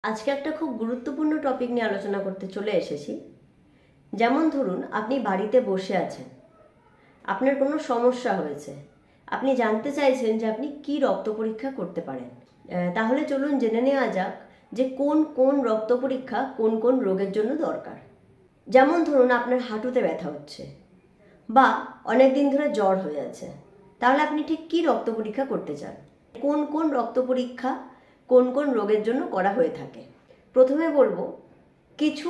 আজকে একটা খুব গুরুত্বপূর্ণ টপিক নিয়ে আলোচনা করতে চলে এসেছি। যেমন ধরুন, আপনি বাড়িতে বসে আছেন, আপনার কোনো সমস্যা হয়েছে, আপনি জানতে চাইছেন যে আপনি কি রক্ত পরীক্ষা করতে পারেন। তাহলে চলুন জেনে নেওয়া যাক যে কোন কোন রক্ত পরীক্ষা কোন কোন রোগের জন্য দরকার। যেমন ধরুন, আপনার হাঁটুতে ব্যথা হচ্ছে বা অনেক দিন ধরে জ্বর হয়ে আছে, তাহলে আপনি ঠিক কি রক্ত পরীক্ষা করতে চান, কোন কোন রক্ত পরীক্ষা কোন কোন রোগের জন্য করা হয়ে থাকে। প্রথমে বলবো, কিছু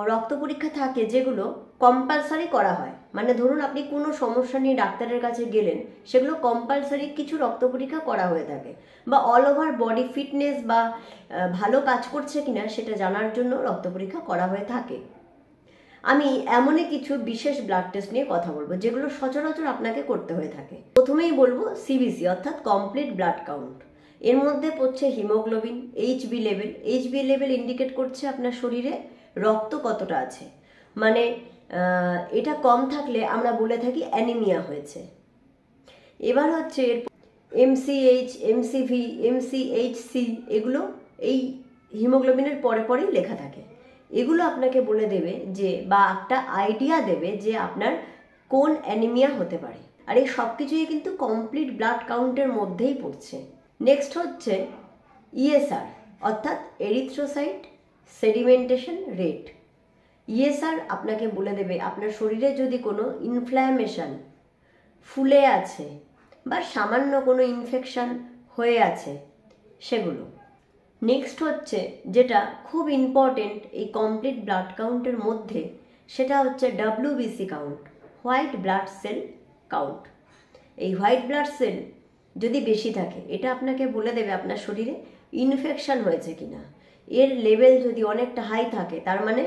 রক্ত পরীক্ষা থাকে যেগুলো কম্পালসারি করা হয়। মানে ধরুন, আপনি কোনো সমস্যা নিয়ে ডাক্তারের কাছে গেলেন, সেগুলো কম্পালসারি কিছু রক্ত পরীক্ষা করা হয়ে থাকে, বা অল ওভার বডি ফিটনেস বা ভালো কাজ করছে কিনা সেটা জানার জন্য রক্ত পরীক্ষা করা হয়ে থাকে। আমি এমনই কিছু বিশেষ ব্লাড টেস্ট নিয়ে কথা বলবো যেগুলো সচরাচর আপনাকে করতে হয়ে থাকে। প্রথমেই বলবো সিবিসি অর্থাৎ কমপ্লিট ব্লাড কাউন্ট। এর মধ্যে পড়ছে haemoglobin, HB level. HB level indicate করছে আপনার শরীরে রক্ত কতটা আছে। মানে এটা কম থাকলে আমরা বলে থাকি অ্যানিমিয়া হয়েছে। এবার হচ্ছে এমসিএইচ, এমসিভি, এমসিএইচসি, এগুলো এই হিমোগ্লোবিনের পরে পরেই লেখা থাকে। এগুলো আপনাকে বলে দেবে যে, বা একটা আইডিয়া দেবে যে আপনার কোন অ্যানিমিয়া হতে পারে। আর এই সব কিছুই কিন্তু কমপ্লিট ব্লাড কাউন্টের মধ্যেই পড়ছে। নেক্সট হচ্ছে ইএসআর অর্থাৎ এরিথ্রোসাইট সেডিমেন্টেশন রেট। ইএসআর আপনাকে বলে দেবে আপনার শরীরে যদি কোনো ইনফ্ল্যামেশন, ফুলে আছে বা সামান্য কোনো ইনফেকশন হয়ে আছে সেগুলো। নেক্সট হচ্ছে যেটা খুব ইম্পর্টেন্ট এই কমপ্লিট ব্লাড কাউন্টের মধ্যে, সেটা হচ্ছে WBC count, white blood cell count. এই হোয়াইট ব্লাড সেল যদি বেশি থাকে, এটা আপনাকে বলে দেবে আপনার শরীরে ইনফেকশন হয়েছে কিনা। এর লেভেল যদি অনেকটা হাই থাকে, তার মানে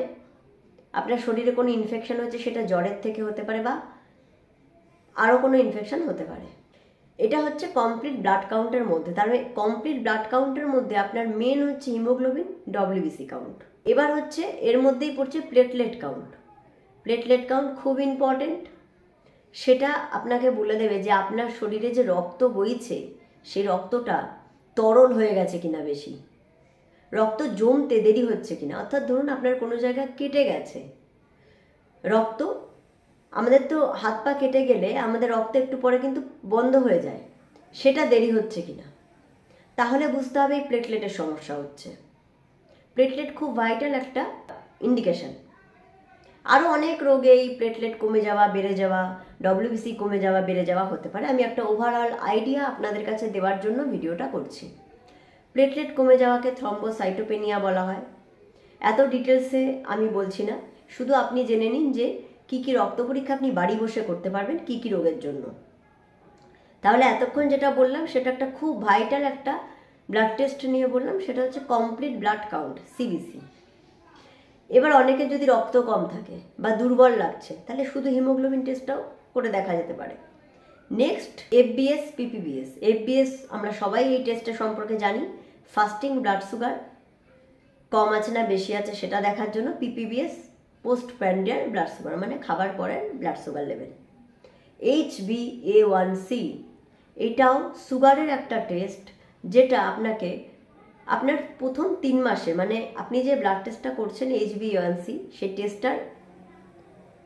আপনার শরীরে কোনো ইনফেকশন হয়েছে, সেটা জ্বরের থেকে হতে পারে বা আরও কোনো ইনফেকশন হতে পারে। এটা হচ্ছে কমপ্লিট ব্লাড কাউন্টের মধ্যে। তার মানে কমপ্লিট ব্লাড কাউন্টের মধ্যে আপনার মেন হচ্ছে হিমোগ্লোবিন, ডব্লিউবিসি কাউন্ট। এবার হচ্ছে এর মধ্যেই পড়ছে প্লেটলেট কাউন্ট। প্লেটলেট কাউন্ট খুব ইম্পর্টেন্ট। সেটা আপনাকে বলে দেবে যে আপনার শরীরে যে রক্ত বইছে, সেই রক্তটা তরল হয়ে গেছে কিনা, বেশি রক্ত জমতে দেরি হচ্ছে কিনা। অর্থাৎ ধরুন আপনার কোনো জায়গায় কেটে গেছে রক্ত, আমাদের তো হাত পা কেটে গেলে আমাদের রক্ত একটু পরে কিন্তু বন্ধ হয়ে যায়, সেটা দেরি হচ্ছে কিনা, তাহলে বুঝতে হবে এই প্লেটলেটের সমস্যা হচ্ছে। প্লেটলেট খুব ভাইটাল একটা ইন্ডিকেশন। আরও অনেক রোগে এই প্লেটলেট কমে যাওয়া, বেড়ে যাওয়া, ডব্লিউবিসি কমে যাওয়া, বেড়ে যাওয়া হতে পারে। আমি একটা ওভারঅল আইডিয়া আপনাদের কাছে দেওয়ার জন্য ভিডিওটা করছি। প্লেটলেট কমে যাওয়াকে থ্রম্বোসাইটোপেনিয়া বলা হয়। এত ডিটেলসে আমি বলছি না, শুধু আপনি জেনে নিন যে কি কি রক্ত পরীক্ষা আপনি বাড়ি বসে করতে পারবেন কি কি রোগের জন্য। তাহলে এতক্ষণ যেটা বললাম সেটা একটা খুব ভাইটাল একটা ব্লাড টেস্ট নিয়ে বললাম, সেটা হচ্ছে কমপ্লিট ব্লাড কাউন্ট, সিবিসি। এবার অনেকে যদি রক্ত কম থাকে বা দুর্বল লাগছে, তাহলে শুধু হিমোগ্লোবিন টেস্টটাও করে দেখা যেতে পারে। Next FBS, PPBS. এফবিএস আমরা সবাই এই টেস্টের সম্পর্কে জানি, ফাস্টিং ব্লাড সুগার কম আছে না বেশি আছে সেটা দেখার জন্য। PPBS post prandial blood sugar, মানে খাবার পরের ব্লাড সুগার লেভেল। HbA1c, এটাও সুগারের একটা টেস্ট, যেটা আপনাকে আপনার প্রথম 3 মাসে, মানে আপনি যে ব্লাড টেস্টটা করছেন HbA1c, সেই টেস্টটার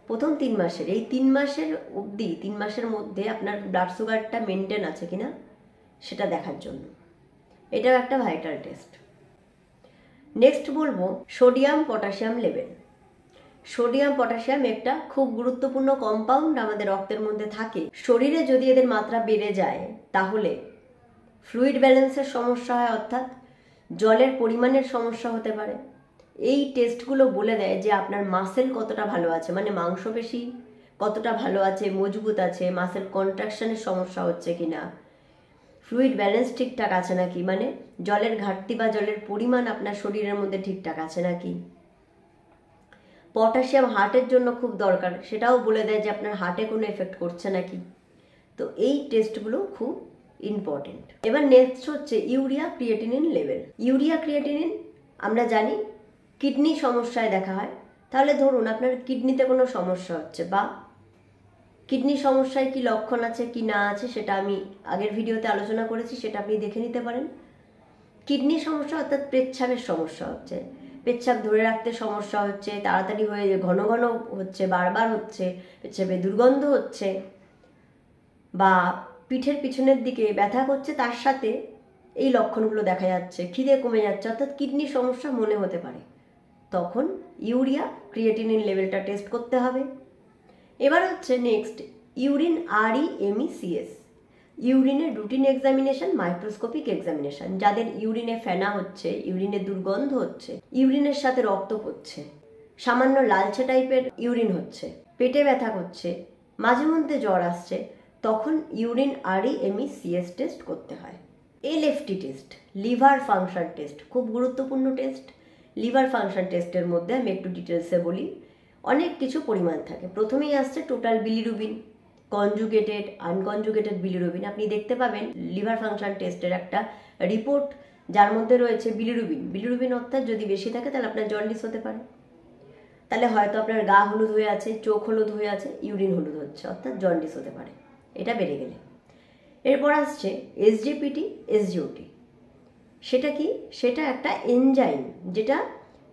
প্রথম 3 মাসের, এই 3 মাসের অবধি 3 মাসের মধ্যে আপনার ব্লাড সুগারটা মেনটেন আছে কিনা সেটা দেখার জন্য। এটাও একটা ভাইটাল টেস্ট। নেক্সট বলবো sodium potassium level. Sodium potassium একটা খুব গুরুত্বপূর্ণ কম্পাউন্ড আমাদের রক্তের মধ্যে থাকে। শরীরে যদি এদের মাত্রা বেড়ে যায়, তাহলে ফ্লুইড ব্যালেন্সের সমস্যা হয়, অর্থাৎ জলের পরিমাণের সমস্যা হতে পারে। এই টেস্টগুলো বলে দেয় যে আপনার মাসেল কতটা ভালো আছে, মানে মাংসপেশি কতটা ভালো আছে, মজবুত আছে, মাসেল কন্ট্রাকশনের সমস্যা হচ্ছে কিনা, ফ্লুইড ব্যালেন্স ঠিকঠাক আছে নাকি, মানে জলের ঘাটতি বা জলের পরিমাণ আপনার শরীরের মধ্যে ঠিকঠাক আছে নাকি। পটাশিয়াম হার্টের জন্য খুব দরকার, সেটাও বলে দেয় যে আপনার হার্টে কোনো এফেক্ট করছে নাকি। তো এই টেস্টগুলো খুব ইম্পর্টেন্ট। এবার নেক্সট হচ্ছে urea creatinine level. Urea creatinine আমরা জানি কিডনি সমস্যায় দেখা হয়। তাহলে ধরুন আপনার কিডনিতে কোনো সমস্যা হচ্ছে, বা কিডনি সমস্যায় কি লক্ষণ আছে কি না আছে সেটা আমি আগের ভিডিওতে আলোচনা করেছি, সেটা আপনি দেখে নিতে পারেন। কিডনি সমস্যা অর্থাৎ পেচ্ছাপের সমস্যা হচ্ছে, পেচ্ছাপ ধরে রাখতে সমস্যা হচ্ছে, তাড়াতাড়ি হয়ে ঘন ঘন হচ্ছে, বারবার হচ্ছে, পেচ্ছাপে দুর্গন্ধ হচ্ছে, বা পিঠের পিছনের দিকে ব্যথা করছে, তার সাথে এই লক্ষণগুলো দেখা যাচ্ছে, খিদে কমে যাচ্ছে, অর্থাৎ কিডনির সমস্যা মনে হতে পারে, তখন ইউরিয়া ক্রিয়েটিনিন লেভেলটা টেস্ট করতে হবে। এবার হচ্ছে নেক্সট ইউরিন REMECS, ইউরিনের রুটিন এক্সামিনেশন, মাইক্রোস্কোপিক এক্সামিনেশন। যাদের ইউরিনে ফেনা হচ্ছে, ইউরিনে দুর্গন্ধ হচ্ছে, ইউরিনের সাথে রক্ত পড়ছে, সামান্য লালচে টাইপের ইউরিন হচ্ছে, পেটে ব্যথা করছে, মাঝে মধ্যে জ্বর আসছে, তখন ইউরিন REMECS টেস্ট করতে হয়। LFT test, liver function test, খুব গুরুত্বপূর্ণ টেস্ট। লিভার ফাংশন টেস্টের মধ্যে আমি একটু ডিটেলসে বলি। অনেক কিছু পরিমাণ থাকে। প্রথমেই আসছে total bilirubin, conjugated, unconjugated bilirubin. আপনি দেখতে পাবেন লিভার ফাংশন টেস্টের একটা রিপোর্ট, যার মধ্যে রয়েছে বিলিরুবিন। বিলিরুবিন অর্থাৎ যদি বেশি থাকে তাহলে আপনার জন্ডিস হতে পারে, তাহলে হয়তো আপনার গা হলুদ হয়ে আছে, চোখ হলুদ হয়ে আছে, ইউরিন হলুদ হচ্ছে, অর্থাৎ জন্ডিস হতে পারে, এটা বেড়ে গেলে। এরপর আসছে SGPT, SGOT। সেটা কি? সেটা একটা এনজাইম যেটা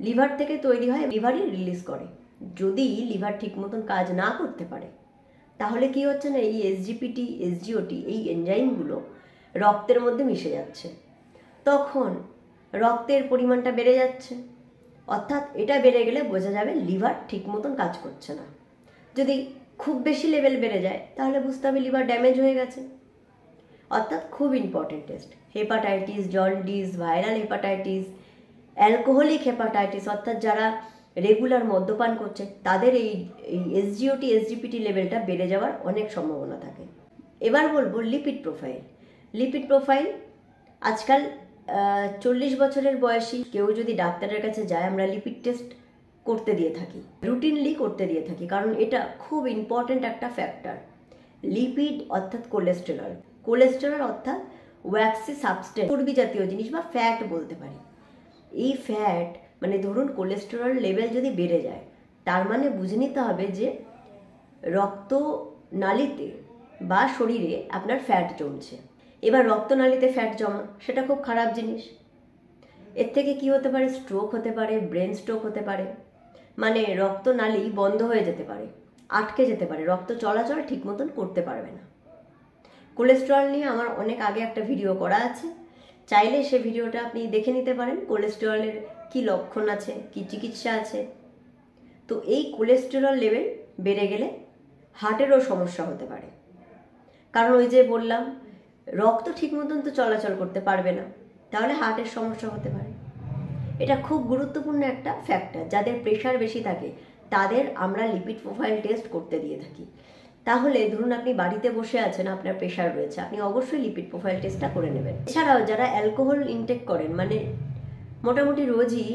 লিভার থেকে তৈরি হয়, লিভারই রিলিজ করে। যদি লিভার ঠিক মতন কাজ না করতে পারে তাহলে কি হচ্ছে না, এই SGPT, SGOT এই এনজাইমগুলো রক্তের মধ্যে মিশে যাচ্ছে, তখন রক্তের পরিমাণটা বেড়ে যাচ্ছে, অর্থাৎ এটা বেড়ে গেলে বোঝা যাবে লিভার ঠিক মতন কাজ করছে না। যদি খুব বেশি লেভেল বেড়ে যায় তাহলে বুঝতে হবে লিভার ড্যামেজ হয়ে গেছে, অর্থাৎ খুব important test. Hepatitis, jaundice, viral hepatitis, alcoholic hepatitis, অর্থাৎ যারা রেগুলার মদ্যপান করছে তাদের এই SGOT, SGPT লেভেলটা বেড়ে যাওয়ার অনেক সম্ভাবনা থাকে। এবার বলবো লিপিড প্রোফাইল। লিপিড প্রোফাইল আজকাল 40 বছরের বয়সী কেউ যদি ডাক্তারের কাছে যায়, আমরা লিপিড টেস্ট করতে দিয়ে থাকি, রুটিনলি করতে দিয়ে থাকি, কারণ এটা খুব ইম্পর্টেন্ট একটা ফ্যাক্টর। লিপিড অর্থাৎ কোলেস্টেরল, কোলেস্টেরল অর্থাৎ ওয়্যাক্সি সাবস্টেন্স, চর্বি জাতীয় জিনিস বা ফ্যাট বলতে পারি। এই ফ্যাট মানে ধরুন কোলেস্টেরল লেভেল যদি বেড়ে যায়, তার মানে বুঝে নিতে হবে যে রক্তনালীতে বা শরীরে আপনার ফ্যাট জমছে। এবার রক্তনালীতে ফ্যাট জমা সেটা খুব খারাপ জিনিস। এর থেকে কি হতে পারে? স্ট্রোক হতে পারে, ব্রেন স্ট্রোক হতে পারে, মানে রক্তনালী বন্ধ হয়ে যেতে পারে, আটকে যেতে পারে, রক্ত চলাচল ঠিক মতন করতে পারবে না। কোলেস্টেরল নিয়ে আমার অনেক আগে একটা ভিডিও করা আছে, চাইলে সে ভিডিওটা আপনি দেখে নিতে পারেন। কোলেস্টেরলের কি লক্ষণ আছে, কি চিকিৎসা আছে। তো এই কোলেস্টেরল লেভেল বেড়ে গেলে হার্টেরও সমস্যা হতে পারে, কারণ ওই যে বললাম রক্ত ঠিক মতন তো চলাচল করতে পারবে না, তাহলে হার্টের সমস্যা হতে পারে। এটা খুব গুরুত্বপূর্ণ একটা ফ্যাক্টর। যাদের প্রেশার বেশি থাকে তাদের আমরা লিপিড প্রোফাইল টেস্ট করতে দিয়ে থাকি। তাহলে ধরুন আপনি বাড়িতে বসে আছেন, আপনার প্রেশার রয়েছে, আপনি অবশ্যই লিপিড প্রোফাইল টেস্টটা করে নেবেন। এছাড়াও যারা অ্যালকোহল ইনটেক করেন, মানে মোটামুটি রোজই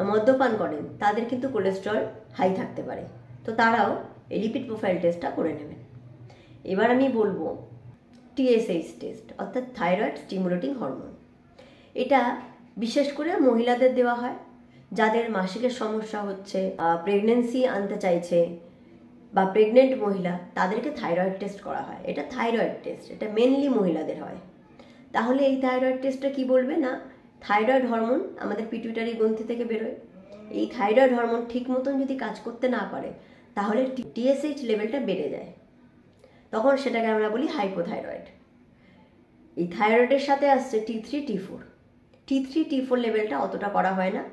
মদ্যপান করেন, তাদের কিন্তু কোলেস্টেরল হাই থাকতে পারে, তো তারাও এই লিপিড প্রোফাইল টেস্টটা করে নেবেন। এবার আমি বলবো TSH টেস্ট, অর্থাৎ থাইরয়েড স্টিমুলেটিং হরমোন। এটা বিশেষ করে মহিলাদের দেওয়া হয়, যাদের মাসিকের সমস্যা হচ্ছে, প্রেগনেন্সি আনতে চাইছে বা প্রেগনেন্ট মহিলা, তাদেরকে থাইরয়েড টেস্ট করা হয়। এটা থাইরয়েড টেস্ট, এটা মেনলি মহিলাদের হয়। তাহলে এই থাইরয়েড টেস্টটা কি বলবে না, থাইরয়েড হরমোন আমাদের পিটুইটারি গ্রন্থি থেকে বেরোয়। এই থাইরয়েড হরমোন ঠিক মতন যদি কাজ করতে না পারে তাহলে TSH লেভেলটা বেড়ে যায়, তখন সেটাকে আমরা বলি হাইপোথাইরয়েড। এই থাইরয়েডের সাথে আসছে T3, T4। T3, T4 লেভেলটা অতটা করা হয় না,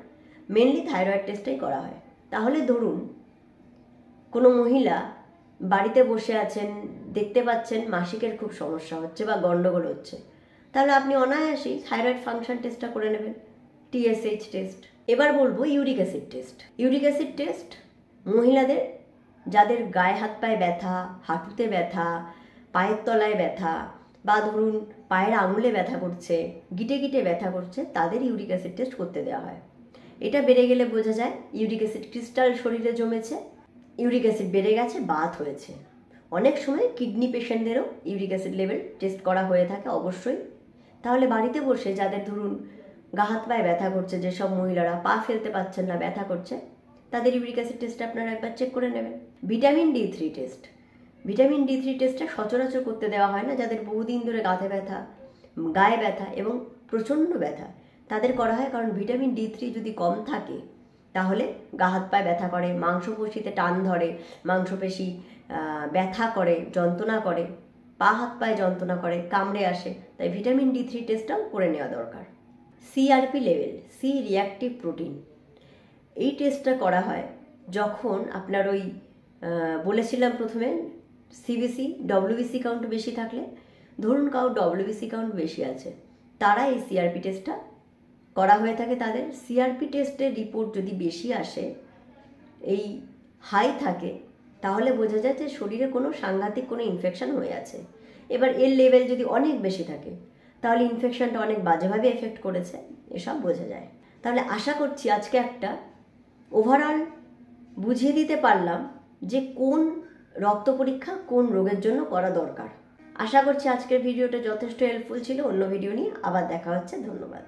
মেনলি থাইরয়েড টেস্টটাই করা হয়। তাহলে ধরুন কোনো মহিলা বাড়িতে বসে আছেন, দেখতে পাচ্ছেন মাসিকের খুব সমস্যা হচ্ছে বা গন্ডগোল হচ্ছে, তাহলে আপনি অনায়াসেই থাইরয়েড ফাংশন টেস্টটা করে নেবেন, TSH টেস্ট। এবার বলবো uric acid test. Uric acid test মহিলাদের যাদের গায়ে হাত পায়ে ব্যথা, হাঁটুতে ব্যথা, পায়ের তলায় ব্যথা, বা ধরুন পায়ের আঙুলে ব্যথা করছে, গিটে গিটে ব্যথা করছে, তাদের ইউরিক অ্যাসিড টেস্ট করতে দেওয়া হয়। এটা বেড়ে গেলে বোঝা যায় ইউরিক অ্যাসিড ক্রিস্টাল শরীরে জমেছে, ইউরিক অ্যাসিড বেড়ে গেছে, বাত হয়েছে। অনেক সময় কিডনি পেশেন্টদেরও ইউরিক অ্যাসিড লেভেল টেস্ট করা হয়ে থাকে অবশ্যই। তাহলে বাড়িতে বসে যাদের ধরুন গা হাত পায়ে ব্যথা করছে, যেসব মহিলারা পা ফেলতে পারছেন না, ব্যথা করছে, তাদের ইউরিক অ্যাসিড টেস্ট আপনারা একবার চেক করে নেবেন। Vitamin D3 test. Vitamin D3 টেস্টটা সচরাচর করতে দেওয়া হয় না যাদের বহুদিন ধরে গাঁথে ব্যথা, গায়ে ব্যথা এবং প্রচণ্ড ব্যথা, তাদের করা হয় কারণ ভিটামিন D3 যদি কম থাকে তাহলে গা হাত পায়ে ব্যথা করে, মাংসপেশিতে টান ধরে, মাংসপেশি ব্যথা করে, যন্ত্রণা করে, পা হাত পায়ে যন্ত্রণা করে, কামড়ে আসে। তাই ভিটামিন D3 টেস্টটাও করে নেওয়া দরকার। CRP level, C reactive protein, এই টেস্টটা করা হয় যখন আপনার ওই বলেছিলাম প্রথমে CBC WBC কাউন্ট বেশি থাকলে, ধরুন WBC কাউন্ট বেশি আছে, তারা এই CRP টেস্টটা করা হয়ে থাকে। তাদের CRP টেস্টের রিপোর্ট যদি বেশি আসে, এই হাই থাকে, তাহলে বোঝা যায় যে শরীরে কোনো সাংঘাতিক কোনো ইনফেকশন হয়ে আছে। এবার এর লেভেল যদি অনেক বেশি থাকে তাহলে ইনফেকশনটা অনেক বাজেভাবে এফেক্ট করেছে, এসব বোঝা যায়। তাহলে আশা করছি আজকে একটা ওভারঅল বুঝিয়ে দিতে পারলাম যে কোন রক্ত পরীক্ষা কোন রোগের জন্য করা দরকার। আশা করছি আজকের ভিডিওটা যথেষ্ট হেল্পফুল ছিল। অন্য ভিডিও নিয়ে আবার দেখা হচ্ছে। ধন্যবাদ।